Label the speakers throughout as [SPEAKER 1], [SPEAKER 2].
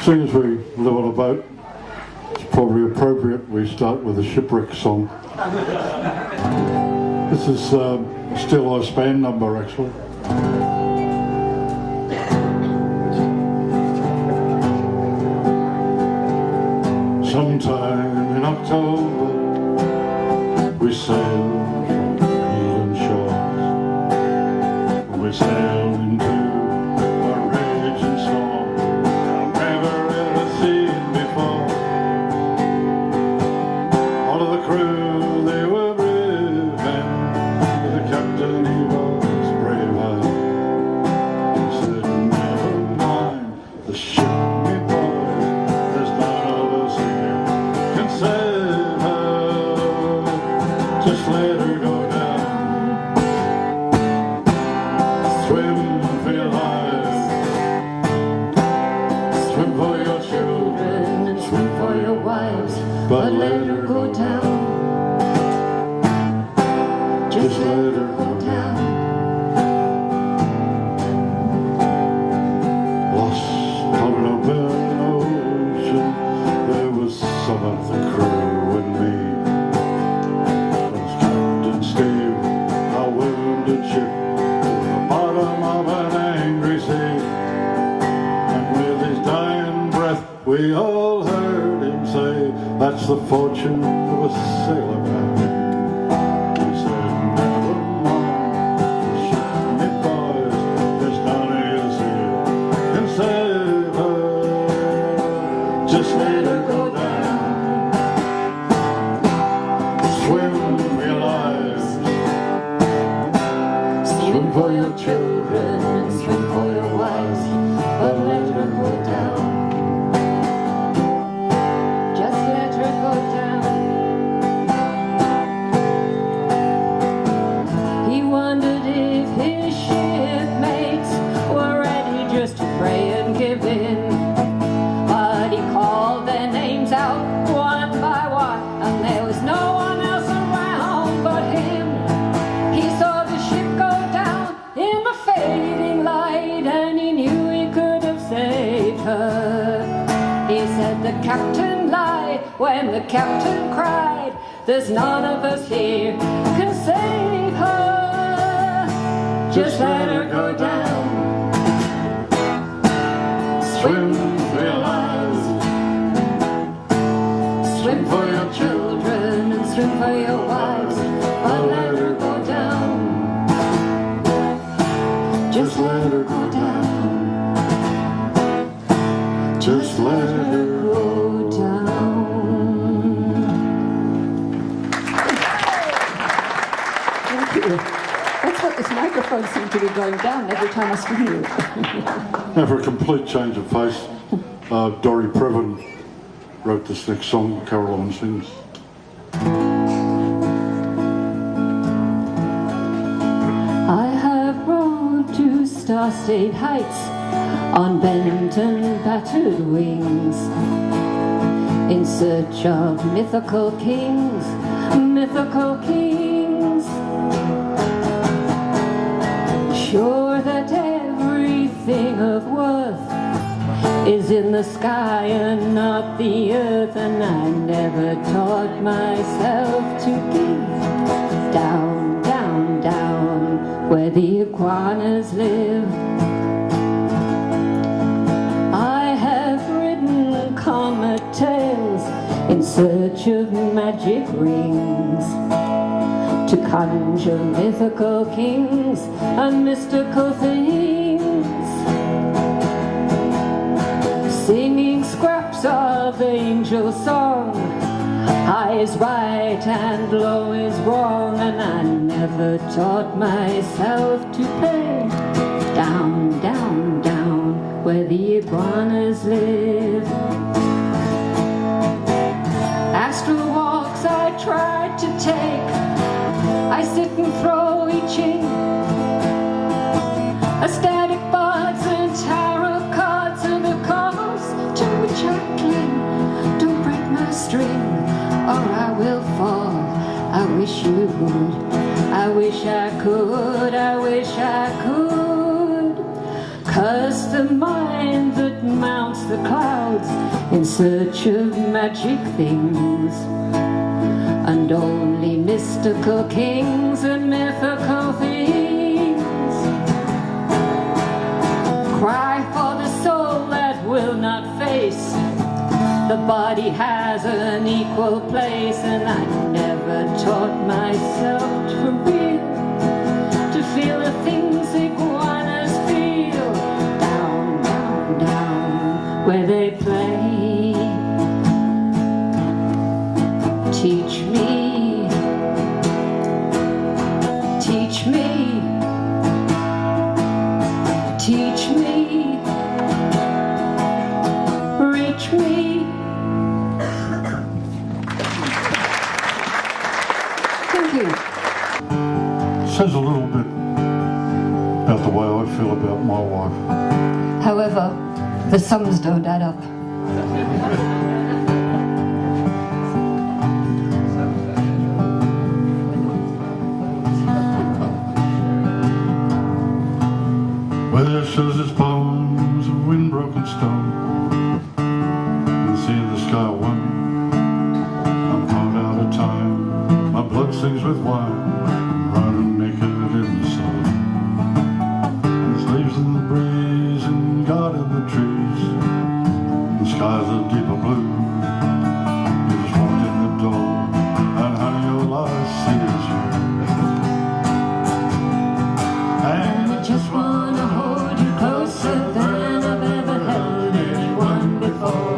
[SPEAKER 1] Seeing as we live on a boat, it's probably appropriate we start with a shipwreck song. This is Still I Stand number, actually. Sometime in October we sailed from England shores. We sailed into a raging storm I've never ever seen before. All of the crew, they were brave men, but the captain, he was braver. He said, never mind the ship, me boys, there's none of us here can save her. Just let her go down. Swim for your lives, swim for your children,
[SPEAKER 2] and swim for your wives,
[SPEAKER 1] but let her go down. Just let her go down. Lost on an open ocean, there was some of the crew and me. There's Captain Steve, our wounded ship, at the bottom of an angry sea. And with his dying breath, we all heard him say, that's the fortune of a sailor man. He said, never mind the ship, me boys, there's none of us here can save her. Just let her go down. Swim for your lives, swim for your children, and swim for your wives, but let her go down.
[SPEAKER 2] Just let her go down. He wondered if his shipmates were ready just to pray and give in. But he called their names out one by one, and there was no one else around but him. He saw the ship go down in the fading light, and he knew he could have saved her. He said the captain lied when the captain cried, there's none of us here can save her. Just let her go down.
[SPEAKER 1] Swim for your lives,
[SPEAKER 2] Swim for your children and swim for your wives, but let her go down.
[SPEAKER 1] just let her go down. Just let her
[SPEAKER 2] Go down.
[SPEAKER 3] Thank you. That's what this microphone seemed to be going down every time I speak to you.
[SPEAKER 1] Now, for a complete change of pace, Dorrie Previn wrote this next song, Caroline Sings.
[SPEAKER 2] I have rode to star-state heights on bent and battered wings, in search of mythical kings, mythical kings. Sure that everything of worth is in the sky and not the earth, and I never taught myself to gaze down, down, down where the iguanas live. I have ridden comet tails in search of magic rings, to conjure mythical kings and mystical things, singing scraps of angel song. High is right and low is wrong, and I never taught myself to play down, down, down where the iguanas live. Astral walks I tried to take, I sit and throw each in, ecstatic bards and tarot cards and the calls to which I cling. Don't break my string or I will fall. I wish you would, I wish I could, I wish I could. just the mind that mounts the clouds in search of magic things, and only mystical kings and mythical things cry for the soul that will not face. The body has an equal place, and I never taught myself to feel the things iguanas feel down, down, down where they play. Teach me, teach me, teach me, reach me. Thank you.
[SPEAKER 1] Says a little bit about the way I feel about my wife.
[SPEAKER 2] However, the sums don't add up.
[SPEAKER 1] Where shows its bones of wind-broken stone, and see the sky one. I'm caught out of time, my blood sings with wine, I'm running naked in the sun. There's leaves in the breeze and God in the trees, the sky's a deeper blue. You just walked in the door, and honey, all I see is you. And I just wanna hold you closer than I've ever held anyone before.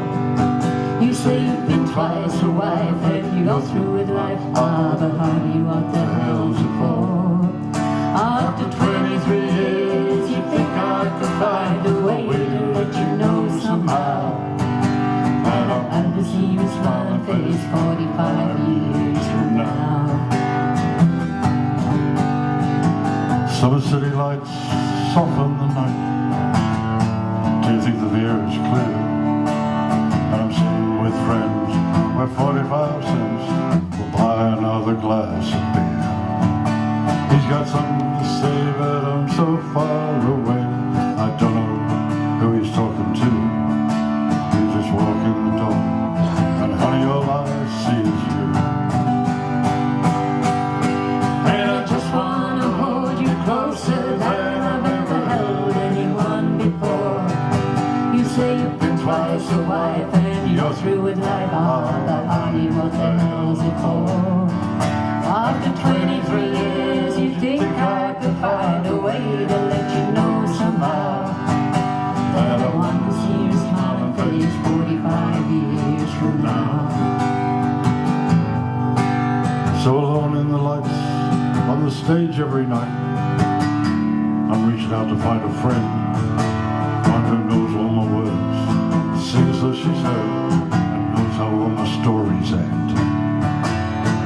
[SPEAKER 2] You say you've been twice a wife and you go through with life. Ah, but honey, what the hell's it for? After 23 years, you think I could find a way to let you know somehow that I'll have to see your smiling face 45 years from now.
[SPEAKER 1] Summer city lights soften the night. Do you think the air is clear? And I'm sitting with friends where 45 cents will buy another glass of beer. He's got something to say, but I'm so far away, I don't know who he's talking to. You just walk in the door, and honey, all I see is you. And I just wanna hold you closer than I've ever held anyone before.
[SPEAKER 2] You say you've been twice a wife and you're through with life. Ah, but honey, what the hell's it for? After 23 years, you think I could find a way to let you know somehow that I want to see your smiling face 45 years from now.
[SPEAKER 1] So alone in the lights on the stage every night, I'm reaching out to find a friend, one who knows all my words, sings though she's heard, and knows how all my stories end.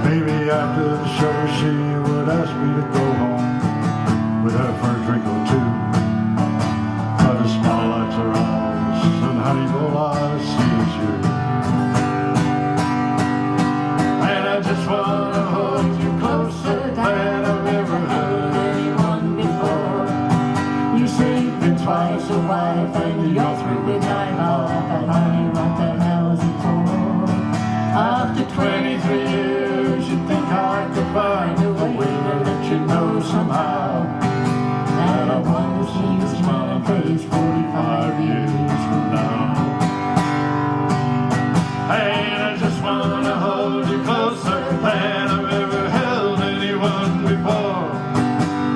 [SPEAKER 1] Maybe after the show she would ask me to go home with her for a drink or two, but a smile lights her eyes, and honey, all I see is you. And I just wanna hold you closer than I've ever held anyone before.
[SPEAKER 2] You say you've been twice a wife and you're through with life. Ah, but honey, what the hell's it for?
[SPEAKER 1] After 23 years, you think I could find a way to let you know somehow
[SPEAKER 2] that I want to see your smiling face 45 years from now.
[SPEAKER 1] And I just wanna hold you closer than I've ever held anyone before.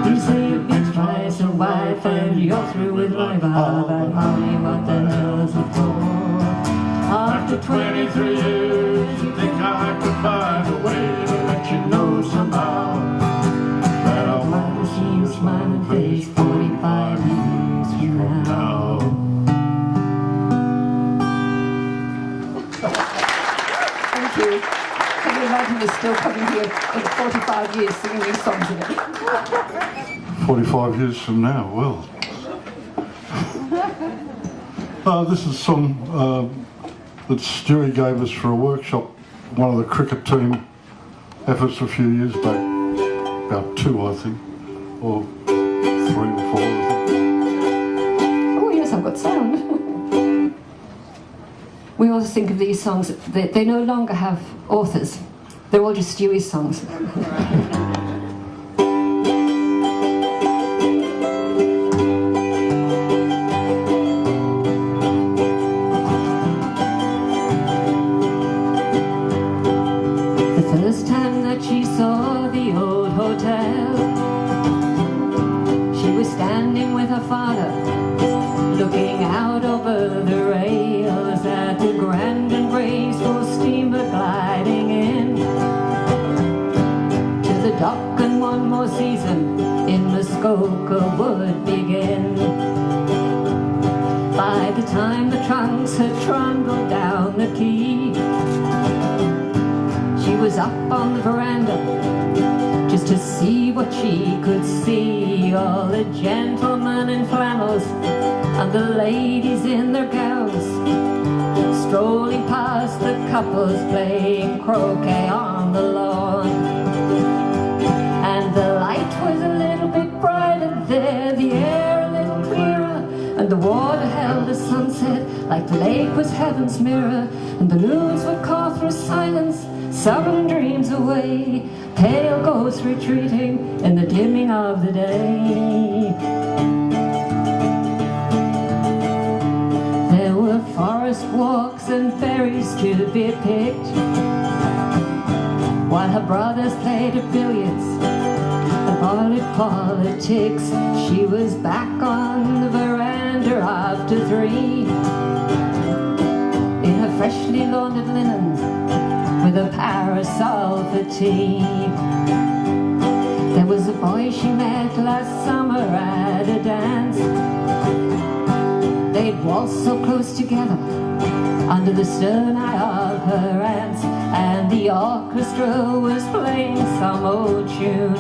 [SPEAKER 2] You say you've been twice a wife and you're through with life. Ah, but honey, what the hell's it for?
[SPEAKER 1] After 23 years, you think I could find a way to let you know somehow that I want
[SPEAKER 2] to see your smiling face 45 years from now.
[SPEAKER 3] Thank you. Can you imagine us still coming here in 45 years singing these songs in it?
[SPEAKER 1] 45 years from now, well. This is a song that Stewie gave us for a workshop, one of the cricket team efforts a few years back, about 2 I think, or 3 or 4 I think.
[SPEAKER 3] yes, I've got sound. We always think of these songs, they no longer have authors. They're all just Stewie's songs. The first time that she saw the old hotel, she was standing with her father, looking out over the rails at the grand and graceful steamer gliding in to the dock, and one more season in Muskoka would begin. By the time the trunks had trundled down the quay, she was up on the veranda just to see what she could see. All the gentlemen in flannels and the ladies in their gowns, strolling past the couples playing croquet on the lawn. And the light was a little bit brighter there, the air a little clearer, and the water held a sunset like the lake was heaven's mirror. And balloons would call through silence some dreams away, pale ghosts retreating in the dimming of the day. There were forest walks and berries to be picked, while her brothers played at billiards and followed politics. She was back on the veranda after 3, in her freshly laundered linens, with a parasol for tea. There was a boy she met last summer at a dance. They'd waltzed so close together under the stern eye of her aunts, and the orchestra was playing some old tune.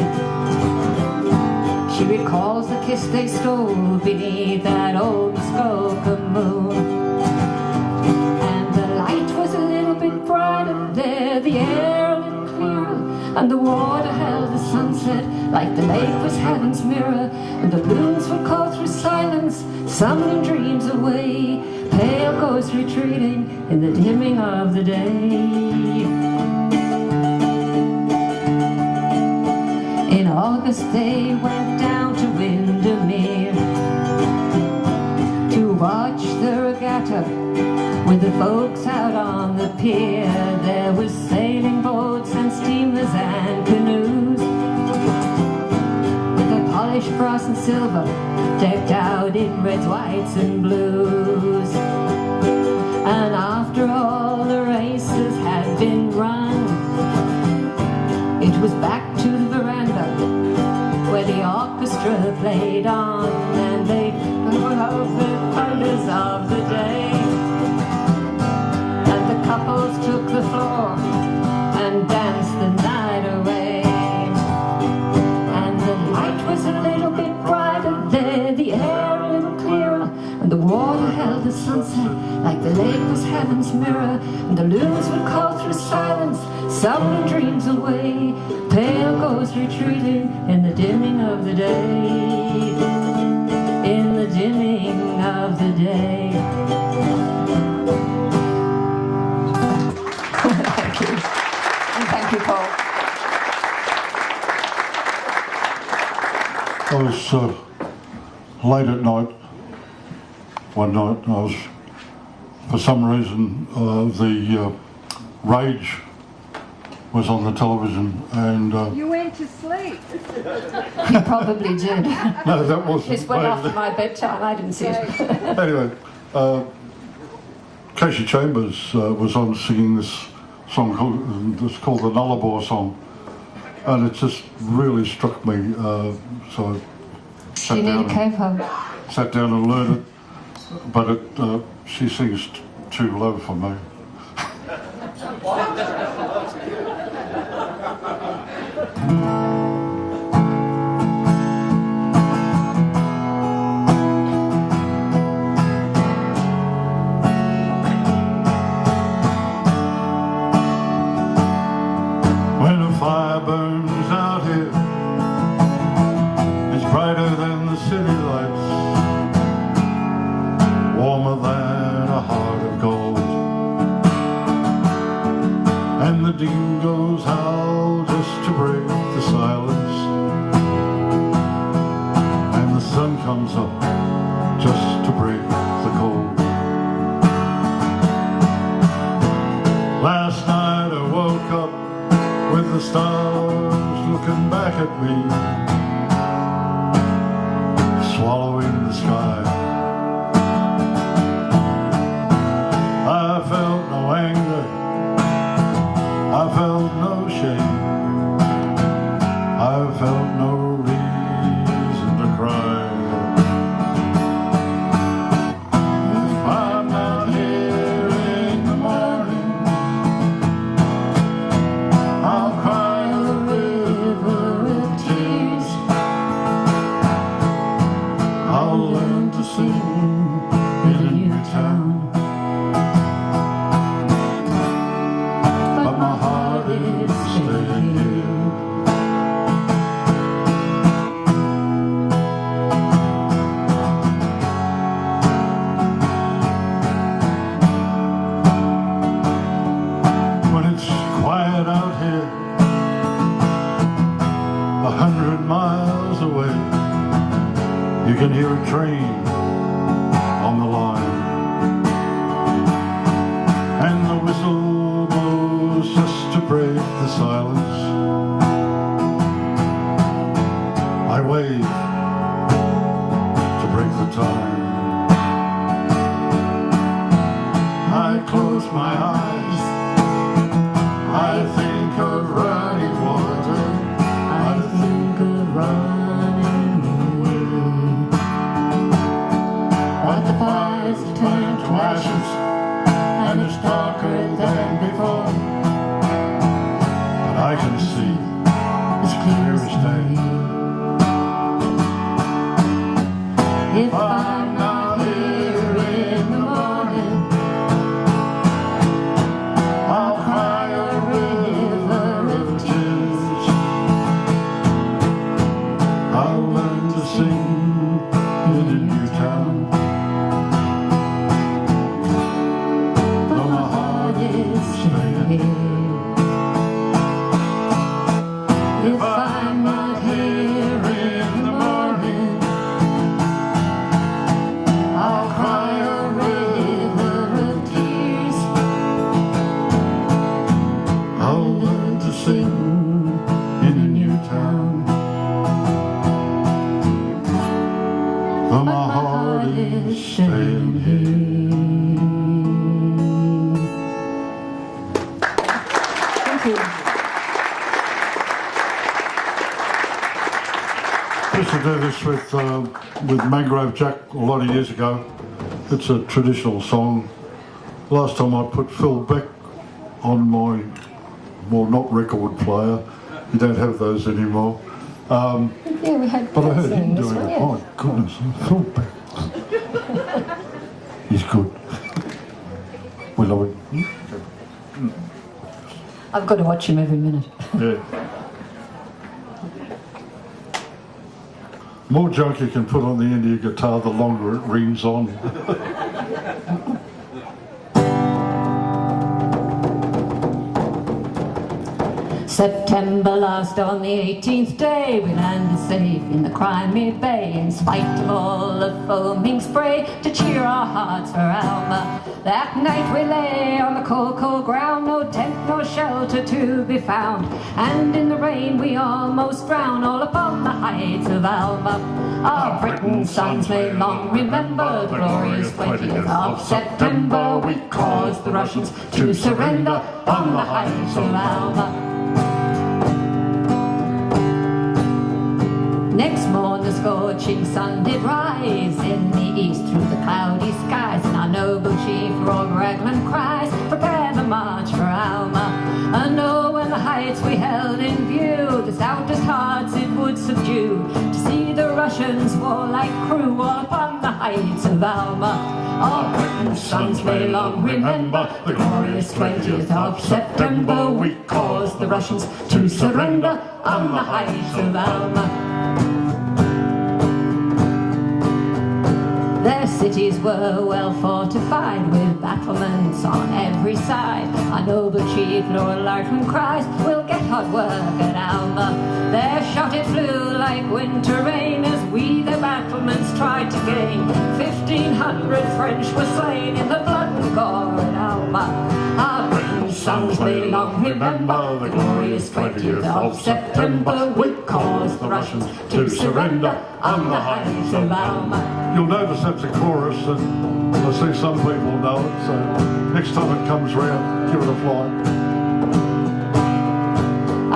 [SPEAKER 3] She recalls the kiss they stole beneath that old Muskoka moon. There, the air a little clearer, and the water held the sunset like the lake was heaven's mirror. And the balloons would call through silence, summoning dreams away, pale ghosts retreating in the dimming of the day. In August they went down to Windermere to watch the regatta with the folks out on the pier. There was sailing boats and steamers and canoes, with their polished brass and silver decked out in reds, whites and blues. And after all the races had been run, it was back to the veranda where the orchestra played on, and they blew out the thunders of the day. Couples took the floor and danced the night away. And the light was a little bit brighter there, the air a little clearer, and the water held the sunset like the lake was heaven's mirror. And the loons would call through silence, summoning dreams away, pale ghosts retreating in the dimming of the day. In the dimming of the day. Thank you, Paul.
[SPEAKER 1] I was late at night, one night, and I was, for some reason, the Rage was on the television, and...
[SPEAKER 4] You went to sleep.
[SPEAKER 3] You probably did.
[SPEAKER 1] No, that wasn't...
[SPEAKER 3] This went after my bedtime, I didn't see it.
[SPEAKER 1] Anyway, Casey Chambers was on singing this song called the Nullarbor song, and it just really struck me, so I sat down and learned it, but she sings too low for me. When a fire burns out here, it's brighter than the city lights. arms up just to break the cold. Last night I woke up with the stars looking back at me, swallowing the sky. I felt no anger, I felt no shame, I felt no reason to cry. If I'm not here in the morning, I'll cry a river of tears. I'll learn to sing in a new town, but my heart is staying here. When it's quiet out here, 100 miles away, you can hear a train on the line, and the whistle blows just to break the silence. I wave to break the time. I close my eyes, I think of running water, I think of running away. But the fire's turned to ashes, and it's darker than before, but I can see as clear as day. If I'm not here in the morning, I'll cry a river of tears. I'll learn to sing in a new town, though my heart is staying here. If I'm not here in the morning, I'll cry a river of tears. I'll learn to sing in a new town, though my heart is staying here.
[SPEAKER 2] Thank you.
[SPEAKER 1] Used to do this with Mangrove Jack a lot of years ago. It's a traditional song. Last time I put Phil Beck on my, well, not record player. You don't have those anymore.
[SPEAKER 2] Yeah, we had
[SPEAKER 1] But I heard him
[SPEAKER 2] this
[SPEAKER 1] doing
[SPEAKER 2] one,
[SPEAKER 1] it.
[SPEAKER 2] yeah.
[SPEAKER 1] My goodness, Phil Beck. He's good. We love him.
[SPEAKER 2] I've got to watch him every minute.
[SPEAKER 1] Yeah. More junk you can put on the end of your guitar, the longer it rings on.
[SPEAKER 2] September last, on the 18th day, we landed safe in the Crimea Bay, in spite of all the foaming spray, to cheer our hearts for Alma. That night we lay on the cold, cold ground, no tent, no shelter to be found, and in the rain we almost drowned, all upon the heights of Alma. Our Britain's sons may long remember the glorious 20th of September. We caused the Russians to surrender on the heights of Alma. Next morn the scorching sun did rise in the east through the cloudy skies, and our noble chief Rob Raglan cries, prepare the march for Alma. And oh, when the heights we held in view, the stoutest hearts it would subdue, to see the Russians' warlike crew all upon the heights of Alma. Our Britain's sons may long remember the glorious 20th of September. We caused the Russians to surrender on the heights of Alma. Their cities were well fortified, with battlements on every side. Our noble chief Lord Larkin cries, we'll get hot work at Alma. Their shot it flew like winter rain, as we their battlements
[SPEAKER 3] tried to gain. 1,500 French were slain in the blood and gore at Alma. Our Britain's sons may long remember the glorious 20th of September. We caused the Russians to surrender on the heights of Alma.
[SPEAKER 1] You'll notice that's a chorus, and I see some people know it, so next time it comes round, give it a fly.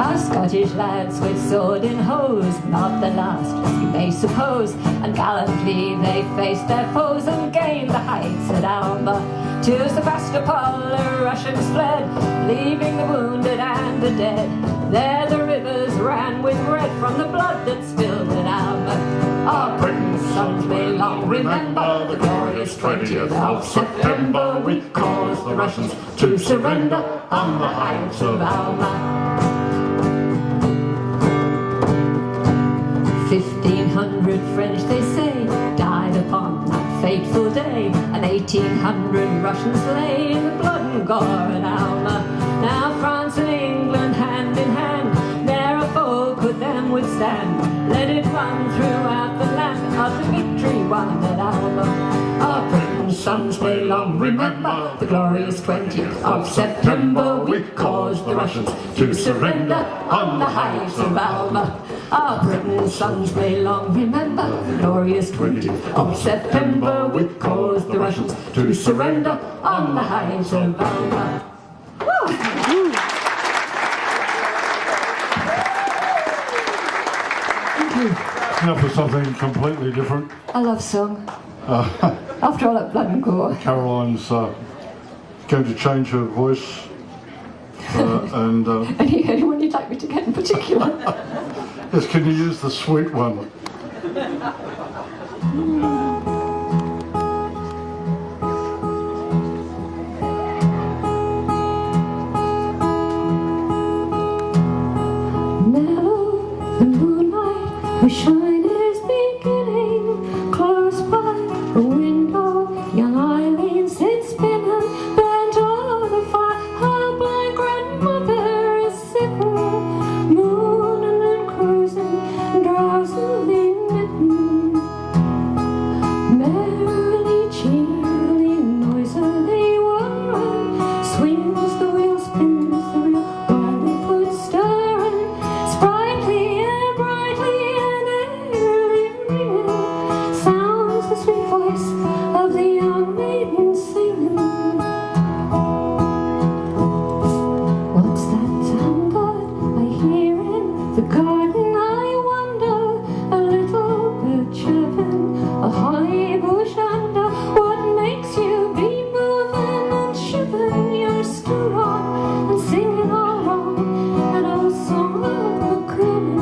[SPEAKER 3] Our Scottish lads with sword and hose, not the last as you may suppose, and gallantly they faced their foes and gained the heights at Alma. To Sebastopol the Russians fled, leaving the wounded and the dead. There the rivers ran with red from the blood that spilled at Alma. Our Britain's sons may long remember the glorious 20th of September. We caused the Russians to surrender on the heights of Alma. 1,500 French, they say, died upon that fateful day, and 1,800 Russians lay in the blood and gore at Alma. Now France and England, hand in hand, ne'er a foe could them withstand. Let it run throughout the land of the victory won at Alma. Our Britain's sons may long remember the glorious 20th of September. We caused the Russians to surrender on the heights of Alma. Our Britain's sons may long remember the glorious 20th of September. We caused the Russians to surrender on the heights of Alma.
[SPEAKER 1] Now for something completely different.
[SPEAKER 3] A love song. After all that blood and gore.
[SPEAKER 1] Caroline's going to change her voice. And
[SPEAKER 3] Anyone you'd like me to get in particular?
[SPEAKER 1] yes, can you use the sweet one?
[SPEAKER 3] Now the moonlight was shine is beginning. Close by the window, young Eileen sits spinning, bent over the fire. Her blind grandmother is sipping, mooning and cruising, drowsily knitting. Merrily, cheerily, noisily whirring, swings the wheel, spins the wheel, while the foot stirring, sprightly and brightly and airily ringing, sounds the sweet voice of the young maiden singing. What's that sound that I hear in the garden? I wonder, a little bird chirping, a honey bush under. What makes you be moving and shivering your stool on and singing along an old song of a crooning?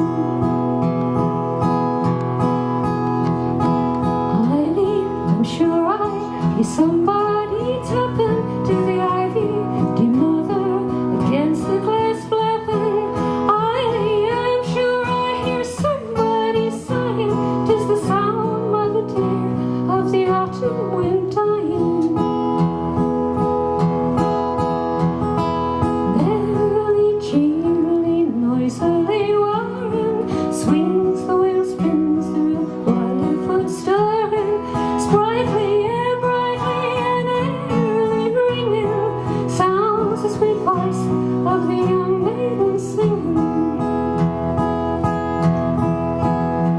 [SPEAKER 3] Eileen, I'm sure I hear somebody tapping to the ivy, dear mother, against the glass flapping. Eileen, I'm sure I hear somebody sighing. 'Tis the sound, mother dear, of the autumn wind dying. Merrily, cheerily, noisily whirring, swings the wheel, spins the wheel, while the foot stirring, sprightly and brightly and airily ringing, sounds the sweet voice of the young maiden singing.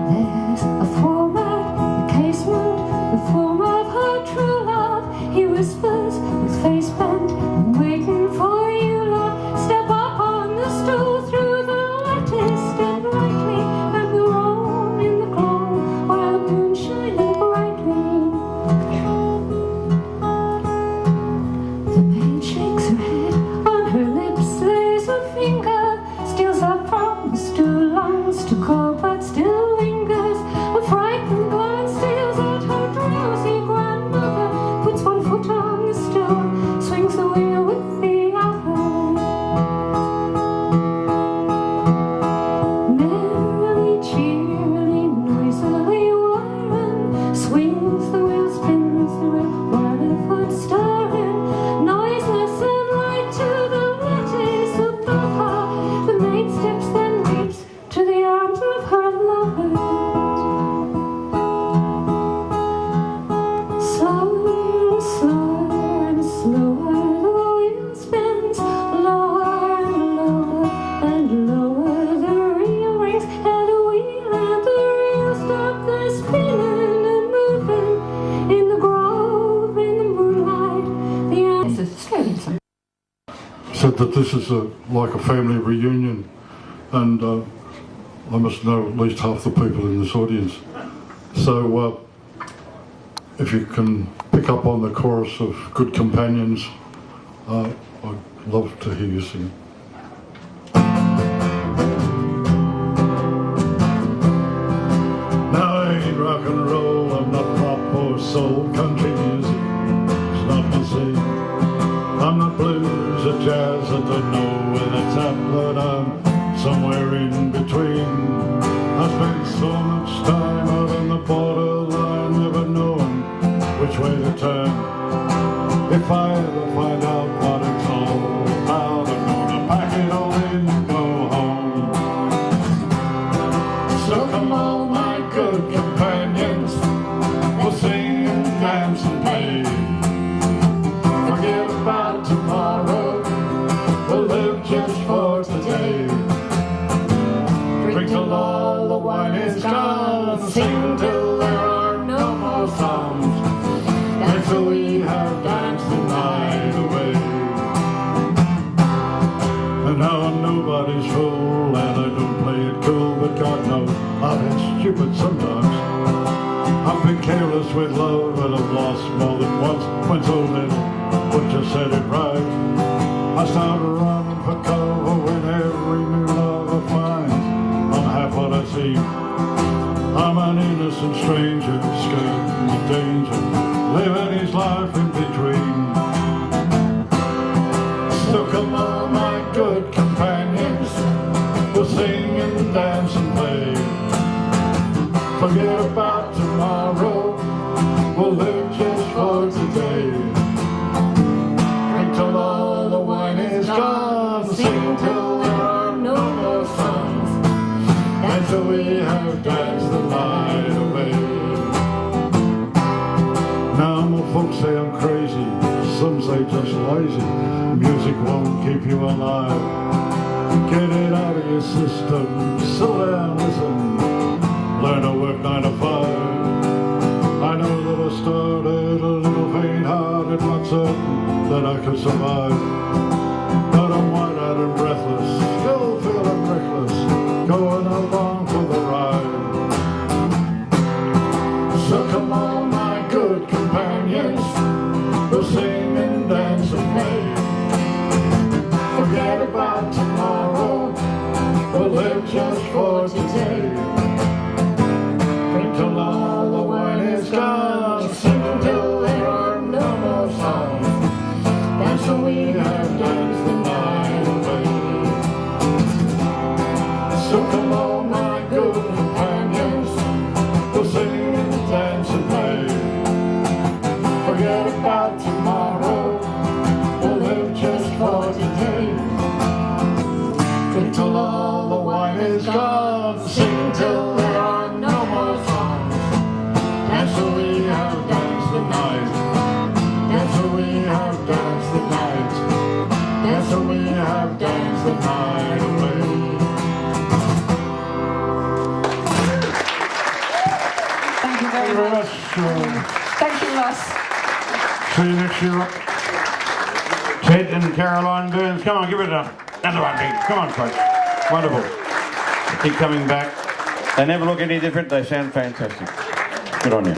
[SPEAKER 3] There's a form at the casement, the form of her true love. He whispers with face bent, I'm waiting for you, Lord. Step up on the stool through the lattice, step lightly, and we'll roam in the gloam while the moon shining brightly. The maid shakes her head, on her lips lays a finger, steals up from the stool, longs to call but still lingers. A frightened glance steals at her drowsy grandmother, puts one foot on the stool, swings the wheel with the other. Merrily, cheerily, noisily whirring, swings the wheel, spins the wheel, while the foot stirring, noiseless and light to the lattice above her. The maid steps then weeps to the arms of her lover.
[SPEAKER 1] that this is like a family reunion, and I must know at least half the people in this audience. So if you can pick up on the chorus of Good Companions, I'd love to hear you sing. Now I ain't rock and roll, I'm not pop or soul, country music, it's not my scene. I'm not blues or jazz, I don't know where that's at, but I'm somewhere in between. I spent so much time out on the borderline, never knowing which way to turn. If I ever find out what it's all about, I'm gonna pack it all in and go home. So come on, my good companions, we'll sing and dance and play. Forget about tomorrow, we'll live just for today. Drink till all the wine is gone, sing till there are no more songs. Dance till we have danced the night away. And now I'm nobody's fool, and I don't play it cool, but God knows I've been stupid sometimes. I've been careless with love, and I've lost more than once when so little, but just said it right. I start running for cover when every new love I find I'm half what I seem. I'm an innocent stranger, scared of danger, living his life in between. So come on, my good companions, we'll sing and dance and play. Forget about tomorrow, we'll live just for today. Drink till all the wine is gone, sing till there are no more songs. Dance till we have danced the night away. Now my folks say I'm crazy, some say just lazy. Music won't keep you alive. Get it out of your system, slow down, listen. Learn to work 9 to 5. I know that I started a little faint-hearted, not certain that I could survive. But I'm wide-eyed and breathless, still feeling reckless, going along for the ride. So come on, my good companions, we'll sing and dance and play. Forget about tomorrow, we'll live just for today. Drink till all the wine is gone, sing till there are no more songs. Dance till we have danced the night away. So come on, my good companions, we'll sing and dance and play. Forget about tomorrow, we'll live just for today. Drink till all the wine is gone, sing till there are no more songs. Dance till we have danced the night. Dance till we have danced the night. Dance till we have danced the night away.
[SPEAKER 2] Thank you very much. Thank you, Ross.
[SPEAKER 1] See you next year.
[SPEAKER 4] Ted and Caroline Burns, come on, give it another one, big. Come on, folks. Wonderful. Keep coming back. They never look any different. They sound fantastic. Good on you.